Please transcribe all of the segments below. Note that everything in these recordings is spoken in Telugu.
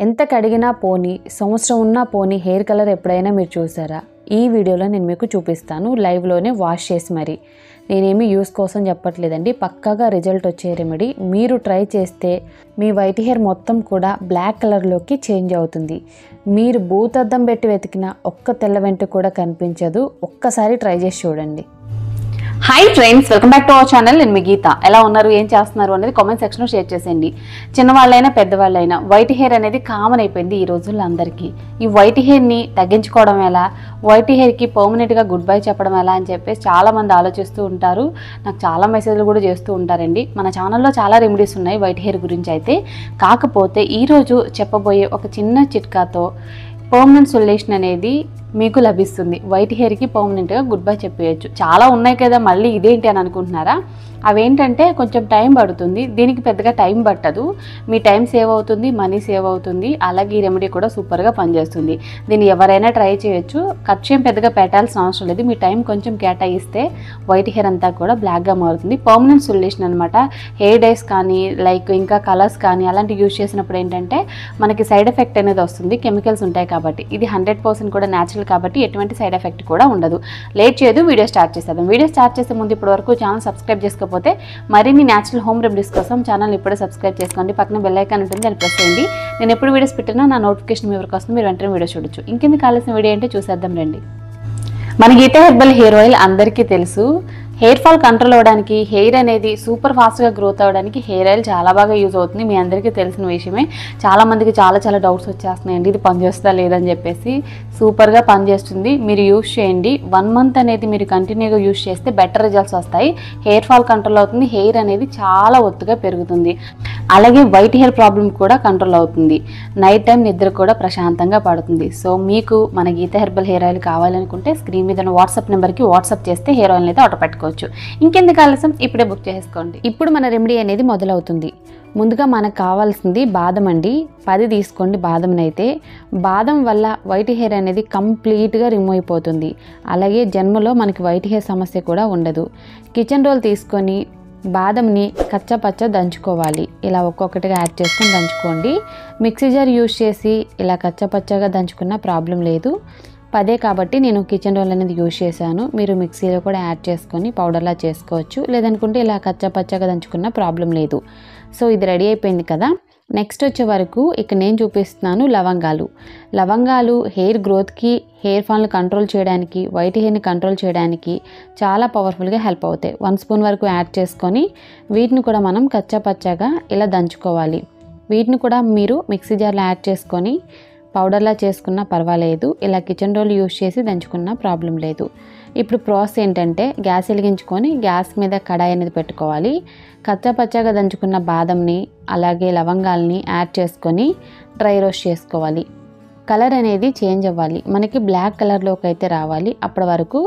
ఎంత కడిగినా పోని సంవత్సరం ఉన్నా పోని హెయిర్ కలర్ ఎప్పుడైనా మీరు చూసారా? ఈ వీడియోలో నేను మీకు చూపిస్తాను లైవ్లోనే వాష్ చేసి మరి. నేనేమి యూస్ కోసం చెప్పట్లేదండి, పక్కాగా రిజల్ట్ వచ్చే రెమెడీ. మీరు ట్రై చేస్తే మీ వైట్ హెయిర్ మొత్తం కూడా బ్లాక్ కలర్లోకి చేంజ్ అవుతుంది. మీరు భూతద్దం పెట్టి వెతికిన ఒక్క తెల్ల వెంట్రుక కూడా కనిపించదు. ఒక్కసారి ట్రై చేసి చూడండి. Hi friends, welcome back to our channel. నేను మీ గీత. ఎలా ఉన్నారు, ఏం చేస్తున్నారు అనేది కామెంట్ సెక్షన్లో షేర్ చేసేయండి. చిన్నవాళ్ళైనా పెద్దవాళ్ళైనా వైట్ హెయిర్ అనేది కామన్ అయిపోయింది ఈ రోజుల్లో అందరికీ. ఈ వైట్ హెయిర్ని తగ్గించుకోవడం ఎలా, వైట్ హెయిర్కి పర్మనెంట్గా గుడ్ బై చెప్పడం ఎలా అని చెప్పేసి చాలామంది ఆలోచిస్తూ ఉంటారు. నాకు చాలా మెసేజ్లు కూడా చేస్తూ ఉంటారండి. మన ఛానల్లో చాలా రెమెడీస్ ఉన్నాయి వైట్ హెయిర్ గురించి అయితే. కాకపోతే ఈరోజు చెప్పబోయే ఒక చిన్న చిట్కాతో పర్మనెంట్ సొల్యూషన్ అనేది మీకు లభిస్తుంది. వైట్ హెయిర్కి పర్మనెంట్గా గుడ్ బై చెప్పేయచ్చు. చాలా ఉన్నాయి కదా, మళ్ళీ ఇదేంటి అని అనుకుంటున్నారా? అవేంటంటే కొంచెం టైం పడుతుంది. దీనికి పెద్దగా టైం పట్టదు. మీ టైం సేవ్ అవుతుంది, మనీ సేవ్ అవుతుంది. అలాగే ఈ రెమెడీ కూడా సూపర్గా పనిచేస్తుంది. దీన్ని ఎవరైనా ట్రై చేయొచ్చు. ఖర్చు ఏం పెద్దగా పెట్టాల్సిన అవసరం లేదు. మీ టైం కొంచెం కేటాయిస్తే వైట్ హెయిర్ అంతా కూడా బ్లాక్గా మారుతుంది. పర్మనెంట్ సొల్యూషన్ అనమాట. హెయిర్ డైస్ కానీ లైక్ ఇంకా కలర్స్ కానీ అలాంటివి యూజ్ చేసినప్పుడు ఏంటంటే మనకి సైడ్ ఎఫెక్ట్ అనేది వస్తుంది. కెమికల్స్ ఉంటాయి కాబట్టి. ఇది 100% కూడా న్యాచురల్ కాబట్టి ఎటువంటి సైడ్ ఎఫెక్ట్ కూడా ఉండదు. లేట్ చేయదు, వీడియో స్టార్ట్ చేసేద్దాం. వీడియో స్టార్ట్ చేసే ముందు ఇప్పటి వరకు ఛానల్ సబ్స్క్రైబ్ చేసుకోకపోతే మరిన్ని న్యాచురల్ హోమ్ రెమెడీస్ కోసం ఛానల్ ఇప్పుడే సబ్స్క్రైబ్ చేసుకోండి. పక్కన బెల్ ఐకాన్ ఉంటుంది, దాన్ని ప్రెస్ చేయండి. నేను ఎప్పుడు వీడియోస్ పెట్టినా నా నోటిఫికేషన్ మీ వరకు వస్తుంది. మీరు వెంటనే వీడియో చూడొచ్చు. ఇంకెందుకు కావాల్సిన వీడియో అంటే చూసేద్దాం రండి. మన గీత హెర్బల్ హెయిర్ ఆయిల్ అందరికీ తెలుసు. హెయిర్ ఫాల్ కంట్రోల్ అవ్వడానికి, హెయిర్ అనేది సూపర్ ఫాస్ట్గా గ్రోత్ అవ్వడానికి హెయిర్ ఆయిల్ చాలా బాగా యూజ్ అవుతుంది. మీ అందరికీ తెలిసిన విషయమే. చాలామందికి చాలా డౌట్స్ వచ్చేస్తున్నాయండి, ఇది పనిచేస్తుందా లేదని చెప్పేసి. సూపర్గా పనిచేస్తుంది. మీరు యూజ్ చేయండి. 1 మంత్ అనేది మీరు కంటిన్యూగా యూజ్ చేస్తే బెటర్ రిజల్ట్స్ వస్తాయి. హెయిర్ ఫాల్ కంట్రోల్ అవుతుంది. హెయిర్ అనేది చాలా ఒత్తుగా పెరుగుతుంది. అలాగే వైట్ హెయిర్ ప్రాబ్లం కూడా కంట్రోల్ అవుతుంది. నైట్ టైం నిద్ర కూడా ప్రశాంతంగా పడుతుంది. సో మీకు మన గీత హెర్బల్ హెయిర్ ఆయిల్ కావాలనుకుంటే స్క్రీన్ మీద వాట్సాప్ నెంబర్కి వాట్సాప్ చేస్తే హెయిర్ ఆయిల్ అయితే ఆర్డర్ పెట్టుకోవచ్చు. ఇంకెందుకు ఆలస్యం, ఇప్పుడే బుక్ చేసుకోండి. ఇప్పుడు మన రెమెడీ అనేది మొదలవుతుంది. ముందుగా మనకు కావాల్సింది బాదం అండి. 10 తీసుకోండి బాదంనైతే. బాదం వల్ల వైట్ హెయిర్ అనేది కంప్లీట్గా రిమూవ్ అయిపోతుంది. అలాగే జన్మలో మనకి వైట్ హెయిర్ సమస్య కూడా ఉండదు. కిచెన్ రోల్ తీసుకొని బాదంని కచ్చపచ్చ దంచుకోవాలి. ఇలా ఒక్కొక్కటిగా యాడ్ చేసుకొని దంచుకోండి. మిక్సీ జార్ యూజ్ చేసి ఇలా కచ్చపచ్చగా దంచుకున్న ప్రాబ్లం లేదు. 10 కాబట్టి నేను కిచెన్ రోల్ అనేది యూజ్ చేశాను. మీరు మిక్సీలో కూడా యాడ్ చేసుకొని పౌడర్లా చేసుకోవచ్చు. లేదనుకుంటే ఇలా కచ్చపచ్చగా దంచుకున్న ప్రాబ్లం లేదు. సో ఇది రెడీ అయిపోయింది కదా. నెక్స్ట్ వచ్చే వరకు ఇక నేను చూపిస్తున్నాను లవంగాలు. లవంగాలు హెయిర్ గ్రోత్కి, హెయిర్ ఫాల్ని కంట్రోల్ చేయడానికి, వైట్ హెయిర్ని కంట్రోల్ చేయడానికి చాలా పవర్ఫుల్గా హెల్ప్ అవుతాయి. 1 స్పూన్ వరకు యాడ్ చేసుకొని వీటిని కూడా మనం కచ్చాపచ్చాగా ఇలా దంచుకోవాలి. వీటిని కూడా మీరు మిక్సీ జార్లో యాడ్ చేసుకొని పౌడర్లా చేసుకున్నా పర్వాలేదు. ఇలా కిచెన్ రోల్ యూజ్ చేసి దంచుకున్న ప్రాబ్లం లేదు. ఇప్పుడు ప్రాసెస్ ఏంటంటే గ్యాస్ వెలిగించుకొని గ్యాస్ మీద కడాయి అనేది పెట్టుకోవాలి. కచ్చాపచ్చాగా దంచుకున్న బాదంని అలాగే లవంగాల్ని యాడ్ చేసుకొని డ్రై రోస్ట్ చేసుకోవాలి. కలర్ అనేది చేంజ్ అవ్వాలి. మనకి బ్లాక్ కలర్లోకి అయితే రావాలి. అప్పటి వరకు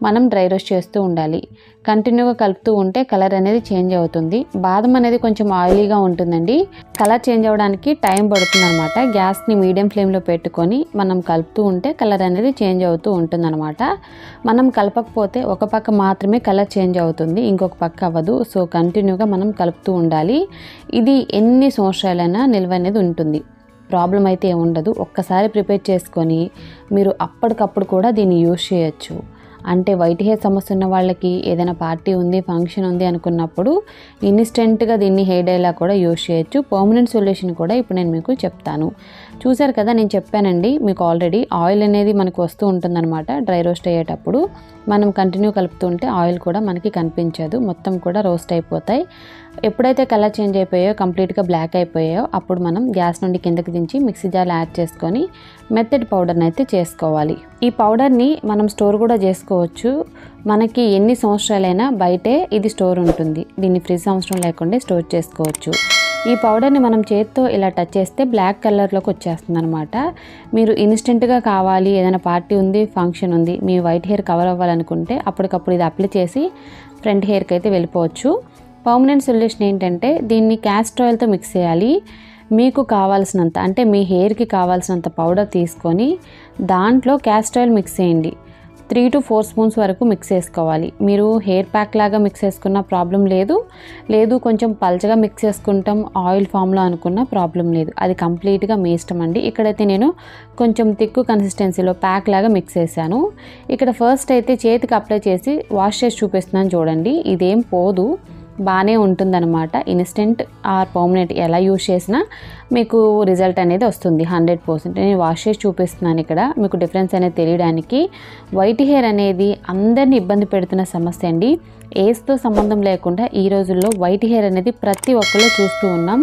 మనం డ్రై రోస్ట్ చేస్తూ ఉండాలి. కంటిన్యూగా కలుపుతూ ఉంటే కలర్ అనేది చేంజ్ అవుతుంది. బాదం అనేది కొంచెం ఆయిలీగా ఉంటుందండి. కలర్ చేంజ్ అవ్వడానికి టైం పడుతుంది అనమాట. గ్యాస్ని మీడియం ఫ్లేమ్లో పెట్టుకొని మనం కలుపుతూ ఉంటే కలర్ అనేది చేంజ్ అవుతూ ఉంటుందన్నమాట. మనం కలపకపోతే ఒక పక్క మాత్రమే కలర్ చేంజ్ అవుతుంది, ఇంకొక పక్క అవ్వదు. సో కంటిన్యూగా మనం కలుపుతూ ఉండాలి. ఇది ఎన్ని సంవత్సరాలైనా నిల్వ అనేది ఉంటుంది. ప్రాబ్లం అయితే ఉండదు. ఒక్కసారి ప్రిపేర్ చేసుకొని మీరు అప్పటికప్పుడు కూడా దీన్ని యూజ్ చేయొచ్చు. అంటే వైట్ హెయిర్ సమస్య ఉన్న వాళ్ళకి ఏదైనా పార్టీ ఉంది, ఫంక్షన్ ఉంది అనుకున్నప్పుడు ఇన్స్టెంట్గా దీన్ని హెయిర్ డైలా కూడా యూజ్ చేయొచ్చు. పర్మనెంట్ సొల్యూషన్ కూడా ఇప్పుడు నేను మీకు చెప్తాను. చూసారు కదా, నేను చెప్పానండి మీకు ఆల్రెడీ. ఆయిల్ అనేది మనకు వస్తూ ఉంటుందన్నమాట. డ్రై రోస్ట్ అయ్యేటప్పుడు మనం కంటిన్యూ కలుపుతుంటే ఆయిల్ కూడా మనకి కనిపించదు. మొత్తం కూడా రోస్ట్ అయిపోతాయి. ఎప్పుడైతే కలర్ చేంజ్ అయిపోయాయో, కంప్లీట్గా బ్లాక్ అయిపోయాయో అప్పుడు మనం గ్యాస్ నుండి కిందకి దించి మిక్సీ జార్లో యాడ్ చేసుకొని మెత్తటి పౌడర్ని అయితే చేసుకోవాలి. ఈ పౌడర్ని మనం స్టోర్ కూడా చేసుకోవచ్చు. మనకి ఎన్ని సంవత్సరాలైనా బయటే ఇది స్టోర్ ఉంటుంది. దీన్ని ఫ్రిడ్జ్ అవసరం లేకుండా స్టోర్ చేసుకోవచ్చు. ఈ పౌడర్ని మనం చేత్తో ఇలా టచ్ చేస్తే బ్లాక్ కలర్లోకి వచ్చేస్తుంది అనమాట. మీరు ఇన్స్టెంట్గా కావాలి, ఏదైనా పార్టీ ఉంది, ఫంక్షన్ ఉంది, మీ వైట్ హెయిర్ కవర్ అవ్వాలనుకుంటే అప్పటికప్పుడు ఇది అప్లై చేసి ఫ్రంట్ హెయిర్కి అయితే వెళ్ళిపోవచ్చు. పర్మనెంట్ సొల్యూషన్ ఏంటంటే దీన్ని క్యాస్టర్ ఆయిల్తో మిక్స్ చేయాలి. మీకు కావాల్సినంత, అంటే మీ హెయిర్కి కావాల్సినంత పౌడర్ తీసుకొని దాంట్లో క్యాస్టర్ ఆయిల్ మిక్స్ చేయండి. 3 to 4 స్పూన్స్ వరకు మిక్స్ చేసుకోవాలి. మీరు హెయిర్ ప్యాక్ లాగా మిక్స్ చేసుకున్న ప్రాబ్లం లేదు కొంచెం పల్చగా మిక్స్ చేసుకుంటాం ఆయిల్ ఫామ్లో అనుకున్న ప్రాబ్లం లేదు. అది కంప్లీట్గా మీ ఇష్టం అండి. ఇక్కడైతే నేను కొంచెం థిక్ కన్సిస్టెన్సీలో ప్యాక్ లాగా మిక్స్ చేశాను. ఇక్కడ ఫస్ట్ అయితే చేతికి అప్లై చేసి వాష్ చేసి చూపిస్తున్నాను చూడండి. ఇదేం పోదు, బాగానే ఉంటుందన్నమాట. ఇన్స్టెంట్ ఆర్ పర్మనెంట్ ఎలా యూజ్ చేసినా మీకు రిజల్ట్ అనేది వస్తుంది 100%. నేను వాష్ చేసి చూపిస్తున్నాను ఇక్కడ మీకు డిఫరెన్స్ అనేది తెలియడానికి. వైట్ హెయిర్ అనేది అందరినీ ఇబ్బంది పెడుతున్న సమస్య అండి. ఏజ్తో సంబంధం లేకుండా ఈ రోజుల్లో వైట్ హెయిర్ అనేది ప్రతి ఒక్కళ్ళు చూస్తూ ఉన్నాం.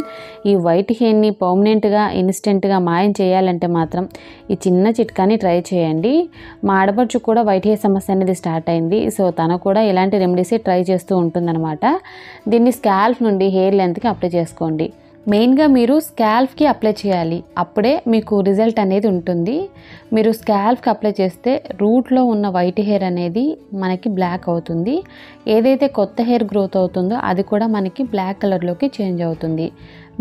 ఈ వైట్ హెయిర్ని పర్మనెంట్గా ఇన్స్టెంట్గా మాయం చేయాలంటే మాత్రం ఈ చిన్న చిట్కాని ట్రై చేయండి. మా ఆడపడుచు కూడా వైట్ హెయిర్ సమస్య అనేది స్టార్ట్ అయింది. సో తను కూడా ఇలాంటి రెమెడీసే ట్రై చేస్తూ ఉంటుందన్నమాట. దీన్ని స్కాల్ప్ నుండి హెయిర్ లెంత్కి అప్లై చేసుకోండి. మెయిన్గా మీరు స్కాల్ప్కి అప్లై చేయాలి, అప్పుడే మీకు రిజల్ట్ అనేది ఉంటుంది. మీరు స్కాల్ప్కి అప్లై చేస్తే రూట్లో ఉన్న వైట్ హెయిర్ అనేది మనకి బ్లాక్ అవుతుంది. ఏదైతే కొత్త హెయిర్ గ్రోత్ అవుతుందో అది కూడా మనకి బ్లాక్ కలర్లోకి చేంజ్ అవుతుంది.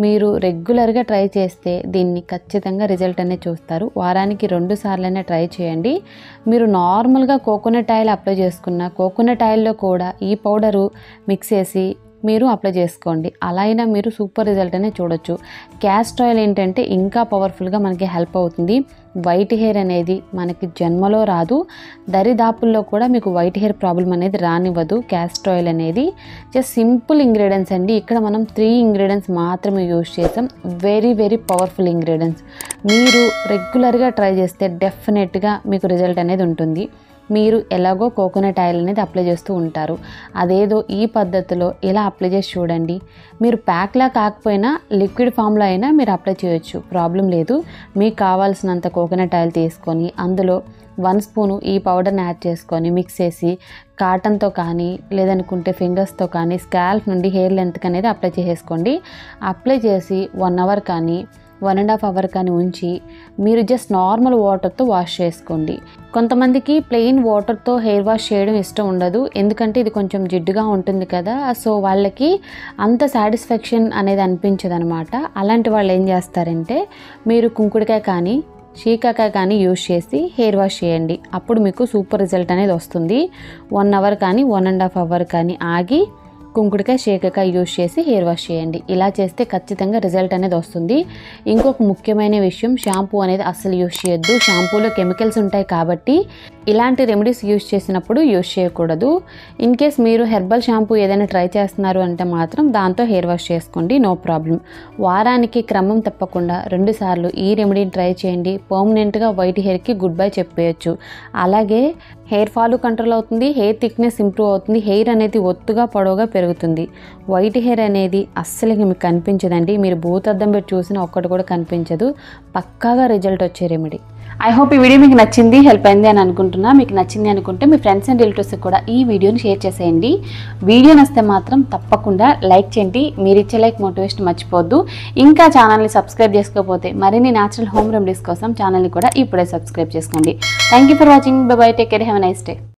మీరు రెగ్యులర్గా ట్రై చేస్తే దీన్ని ఖచ్చితంగా రిజల్ట్ అనేది చూస్తారు. వారానికి 2 సార్లైనా ట్రై చేయండి. మీరు నార్మల్గా కోకోనట్ ఆయిల్ అప్లై చేసుకున్న కోకోనట్ ఆయిల్లో కూడా ఈ పౌడరు మిక్స్ చేసి మీరు అప్లై చేసుకోండి. అలా అయినా మీరు సూపర్ రిజల్ట్ అనేది చూడొచ్చు. క్యాస్టర్ ఆయిల్ ఏంటంటే ఇంకా పవర్ఫుల్గా మనకి హెల్ప్ అవుతుంది. వైట్ హెయిర్ అనేది మనకి జన్మలో రాదు, దరిదాపుల్లో కూడా మీకు వైట్ హెయిర్ ప్రాబ్లం అనేది రానివ్వదు క్యాస్టర్ ఆయిల్ అనేది. జస్ట్ సింపుల్ ఇంగ్రీడియంట్స్ అండి. ఇక్కడ మనం 3 ఇంగ్రీడియంట్స్ మాత్రమే యూజ్ చేసాం. Very very powerful ingredients. మీరు రెగ్యులర్గా ట్రై చేస్తే డెఫినెట్గా మీకు రిజల్ట్ అనేది ఉంటుంది. మీరు ఎలాగో కోకోనట్ ఆయిల్ అనేది అప్లై చేస్తూ ఉంటారు, అదేదో ఈ పద్ధతిలో ఇలా అప్లై చేసి చూడండి. మీరు ప్యాక్లా కాకపోయినా లిక్విడ్ ఫామ్లో అయినా మీరు అప్లై చేయొచ్చు, ప్రాబ్లం లేదు. మీకు కావాల్సినంత కోకోనట్ ఆయిల్ తీసుకొని అందులో 1 స్పూను ఈ పౌడర్ని యాడ్ చేసుకొని మిక్స్ చేసి కాటన్తో కానీ లేదనుకుంటే ఫింగర్స్తో కానీ స్కాల్ప్ నుండి హెయిర్ లెంత్కి అనేది అప్లై చేసేసుకోండి. అప్లై చేసి 1 అవర్ కానీ 1.5 అవర్ కానీ ఉంచి మీరు జస్ట్ నార్మల్ వాటర్తో వాష్ చేసుకోండి. కొంతమందికి ప్లెయిన్ వాటర్తో హెయిర్ వాష్ చేయడం ఇష్టం ఉండదు, ఎందుకంటే ఇది కొంచెం జిడ్డుగా ఉంటుంది కదా. సో వాళ్ళకి అంత సాటిస్ఫాక్షన్ అనేది అనిపించదు అనమాట. అలాంటి వాళ్ళు ఏం చేస్తారంటే మీరు కుంకుడుకాయ కానీ షీకాకాయ కానీ యూజ్ చేసి హెయిర్ వాష్ చేయండి. అప్పుడు మీకు సూపర్ రిజల్ట్ అనేది వస్తుంది. 1 అవర్ కానీ 1.5 అవర్ కానీ ఆగి కుంకుడుకాయ షీకాకాయ యూజ్ చేసి హెయిర్ వాష్ చేయండి. ఇలా చేస్తే ఖచ్చితంగా రిజల్ట్ అనేది వస్తుంది. ఇంకొక ముఖ్యమైన విషయం, షాంపూ అనేది అస్సలు యూజ్ చేయొద్దు. షాంపూలో కెమికల్స్ ఉంటాయి కాబట్టి ఇలాంటి రెమెడీస్ యూజ్ చేసినప్పుడు యూజ్ చేయకూడదు. ఇన్ కేస్ మీరు హెర్బల్ షాంపూ ఏదైనా ట్రై చేస్తున్నారు అంటే మాత్రం దాంతో హెయిర్ వాష్ చేసుకోండి, నో ప్రాబ్లం. వారానికి క్రమం తప్పకుండా 2 సార్లు ఈ రెమెడీని ట్రై చేయండి. పర్మనెంట్గా వైట్ హెయిర్కి గుడ్ బై చెప్పేయచ్చు. అలాగే హెయిర్ ఫాల్ కంట్రోల్ అవుతుంది, హెయిర్ థిక్నెస్ ఇంప్రూవ్ అవుతుంది, హెయిర్ అనేది ఒత్తుగా పొడవుగా పెరుగుతుంది. వైట్ హెయిర్ అనేది అస్సలు మీకు కనిపించదండి. మీరు భూతద్దం పెట్టి చూసినా ఒక్కటి కూడా కనిపించదు. పక్కాగా రిజల్ట్ వచ్చే రెమెడీ. ఐ హోప్ ఈ వీడియో మీకు నచ్చింది, హెల్ప్ అయింది అని అనుకుంటున్నా. మీకు నచ్చింది అనుకుంటే మీ ఫ్రెండ్స్ అండ్ రిలేటివ్స్కి కూడా ఈ వీడియోని షేర్ చేసేయండి. వీడియో నచ్చితే మాత్రం తప్పకుండా లైక్ చేయండి. మీరు ఇచ్చే లైక్ మోటివేషన్ మర్చిపోవద్దు. ఇంకా ఛానల్ని సబ్స్క్రైబ్ చేసుకోకపోతే మరిన్ని న్యాచురల్ హోమ్ రెమెడీస్ కోసం ఛానల్ని కూడా ఇప్పుడే సబ్స్క్రైబ్ చేసుకోండి. Thank you for watching. By by, take care, have a nice day.